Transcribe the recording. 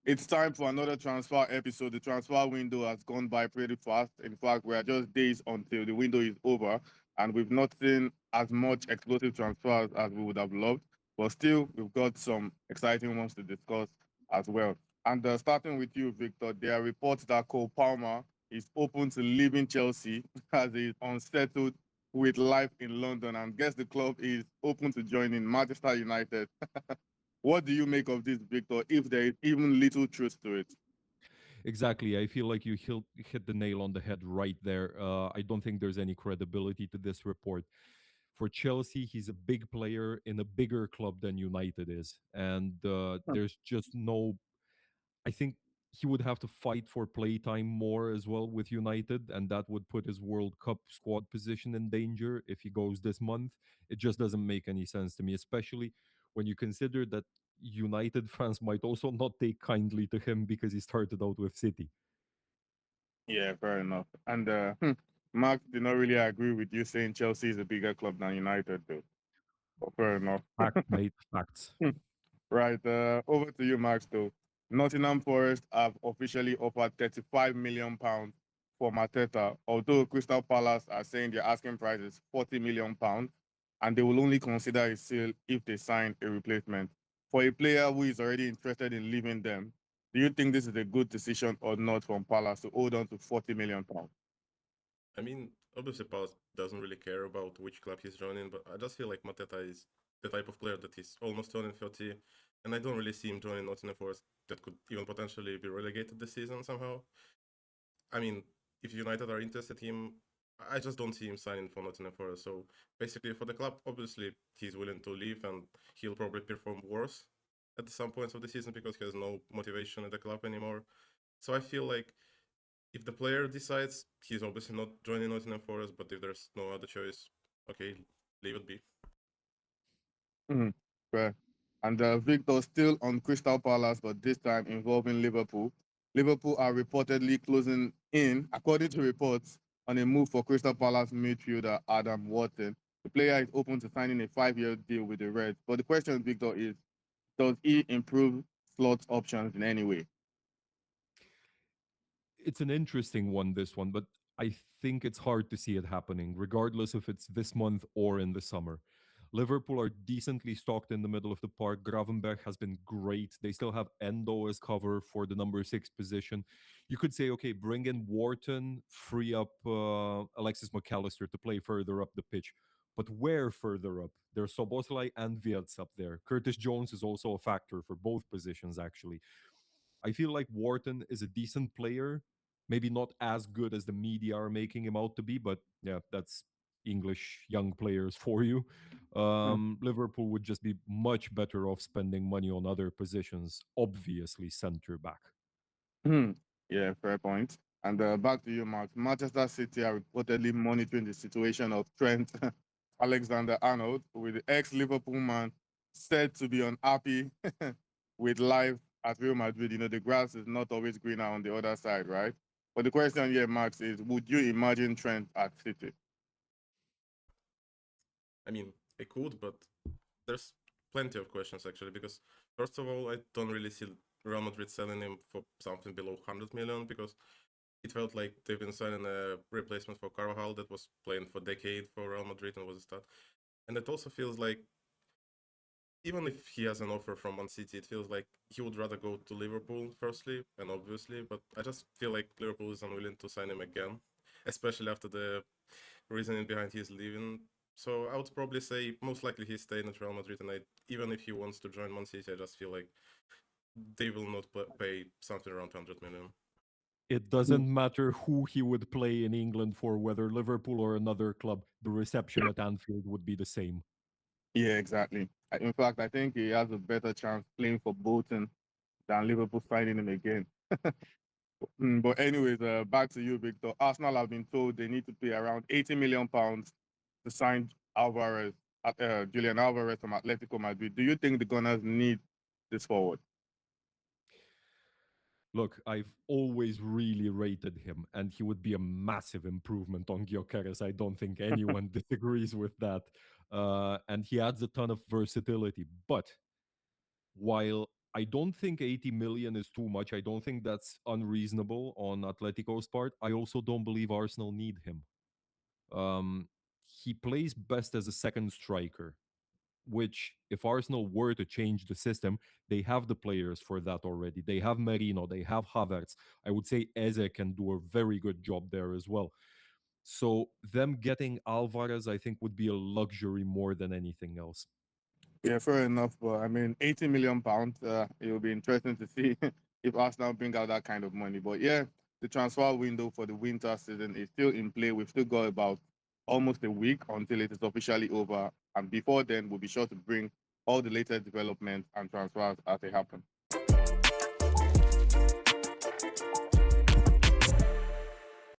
It's time for another transfer episode. The transfer window has gone by pretty fast. In fact, we are just days until the window is over, and we've not seen as much explosive transfers as we would have loved. But still, we've got some exciting ones to discuss as well. And starting with you, Victor, there are reports that Cole Palmer is open to leaving Chelsea as he's unsettled with life in London, and guess the club is open to joining Manchester United. What do you make of this, Victor, if there is even little truth to it? Exactly. I feel like you hit the nail on the head right there. I don't think there's any credibility to this report. For Chelsea, he's a big player in a bigger club than United is. And there's just no. I think he would have to fight for playtime more as well with United, and that would put his World Cup squad position in danger if he goes this month. It just doesn't make any sense to me, especially when you consider that United fans might also not take kindly to him because he started out with City. Yeah, fair enough. And Mark did not really agree with you saying Chelsea is a bigger club than United, though. But fair enough. Fact, mate, facts. Right. Over to you, Max, though. Nottingham Forest have officially offered £35 million for Mateta, although Crystal Palace are saying their asking price is £40 million, and they will only consider a sale if they sign a replacement. For a player who is already interested in leaving them, do you think this is a good decision or not from Palace to hold on to £40 million? I mean, obviously, Palace doesn't really care about which club he's joining, but I just feel like Mateta is the type of player that is almost turning 30, and I don't really see him joining Nottingham Forest that could even potentially be relegated this season somehow. I mean, if United are interested in him, I just don't see him signing for Nottingham Forest. So basically, for the club, obviously, he's willing to leave and he'll probably perform worse at some points of the season because he has no motivation at the club anymore. So I feel like if the player decides, he's obviously not joining Nottingham Forest, but if there's no other choice, okay, leave it be. Mhm. Fair. And Victor still on Crystal Palace, but this time involving Liverpool. Liverpool are reportedly closing in, according to reports, on a move for Crystal Palace midfielder Adam Wharton. The player is open to signing a 5-year deal with the Reds. But the question, Victor, is does he improve slot options in any way? It's an interesting one, this one, but I think it's hard to see it happening, regardless if it's this month or in the summer. Liverpool are decently stocked in the middle of the park. Gravenberch has been great. They still have Endo as cover for the number six position. You could say, okay, bring in Wharton, free up Alexis McAllister to play further up the pitch. But where further up? There's Soboslai and Wirtz up there. Curtis Jones is also a factor for both positions, actually. I feel like Wharton is a decent player, maybe not as good as the media are making him out to be, but yeah, that's English young players for you. Liverpool would just be much better off spending money on other positions, obviously center back. Hmm. Yeah, fair point. And back to you, Mark. Manchester City are reportedly monitoring the situation of Trent Alexander-Arnold, with the ex-Liverpool man said to be unhappy with life at Real Madrid. You know, the grass is not always greener on the other side, right? But the question here, Max, is would you imagine Trent at City? I mean, I could, but there's plenty of questions actually, because first of all, I don't really see Real Madrid selling him for something below 100 million because it felt like they've been signing a replacement for Carvajal that was playing for a decade for Real Madrid and was a star. And it also feels like even if he has an offer from Man City, it feels like he would rather go to Liverpool firstly and obviously, but I just feel like Liverpool is unwilling to sign him again, especially after the reasoning behind his leaving. So I would probably say most likely he's staying at Real Madrid, and even if he wants to join Man City, I just feel like they will not pay something around 100 million. It doesn't matter who he would play in England for, whether Liverpool or another club, the reception at Anfield would be the same. Yeah, exactly. In fact, I think he has a better chance playing for Bolton than Liverpool signing him again. But anyways, back to you, Victor. Arsenal have been told they need to pay around £80 million to sign Alvarez, Julian Alvarez from Atletico Madrid. Do you think the Gunners need this forward? Look, I've always really rated him, and he would be a massive improvement on Gyökeres. I don't think anyone disagrees with that. And he adds a ton of versatility. But while I don't think 80 million is too much. I don't think that's unreasonable on Atletico's part. I also don't believe Arsenal need him. Um, he plays best as a second striker, which, if Arsenal were to change the system, they have the players for that already. They have Merino, they have Havertz. I would say Eze can do a very good job there as well. So, them getting Alvarez, I think, would be a luxury more than anything else. Yeah, fair enough. But I mean, 80 million pounds. It will be interesting to see if Arsenal bring out that kind of money. But yeah, the transfer window for the winter season is still in play. We've still got about almost a week until it is officially over, and before then, we'll be sure to bring all the latest developments and transfers as they happen.